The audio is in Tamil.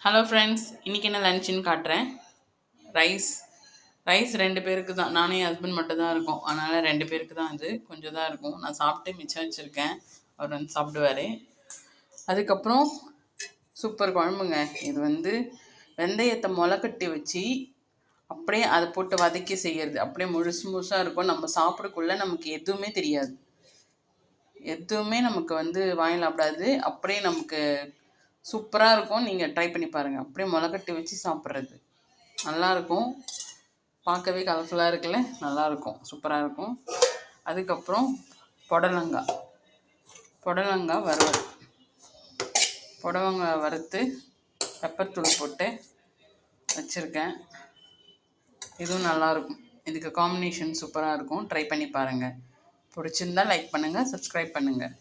ஹலோ ஃப்ரெண்ட்ஸ், இன்றைக்கி என்ன லன்ச்சுன்னு காட்டுறேன். ரைஸ் ரைஸ் 2 பேருக்கு தான். நானும் என் ஹஸ்பண்ட் மட்டும் தான் இருக்கோம். அதனால் 2 பேருக்கு தான் இது. கொஞ்சம் தான் இருக்கும். நான் சாப்பிட்டு மிச்சம் வச்சுருக்கேன். அவர் வந்து சாப்பிடுவார். அதுக்கப்புறம் சூப்பர் குழம்புங்க. இது வெந்தயத்தை முளைக்கட்டி வச்சு அப்படியே அதை போட்டு வதக்கி செய்கிறது. அப்படியே முழுசு முழுசாக இருக்கும். நம்ம சாப்பிடக்குள்ளே நமக்கு எதுவுமே தெரியாது. எதுவுமே நமக்கு வாயில் சாப்பிடாது. அப்படியே நமக்கு சூப்பராக இருக்கும். நீங்கள் ட்ரை பண்ணி பாருங்கள். அப்படியே முளைக்கட்டி வச்சு சாப்பிட்றது நல்லாயிருக்கும். பார்க்கவே கலர்ஃபுல்லாக இருக்குல்ல, நல்லாயிருக்கும், சூப்பராக இருக்கும். அதுக்கப்புறம் புடலங்காய் வறுவல். புடலங்காய் வறுத்து பெப்பர் தூள் போட்டு வச்சுருக்கேன். இதுவும் நல்லாயிருக்கும். இதுக்கு காம்பினேஷன் சூப்பராக இருக்கும். ட்ரை பண்ணி பாருங்கள். பிடிச்சிருந்தால் லைக் பண்ணுங்கள், சப்ஸ்கிரைப் பண்ணுங்கள்.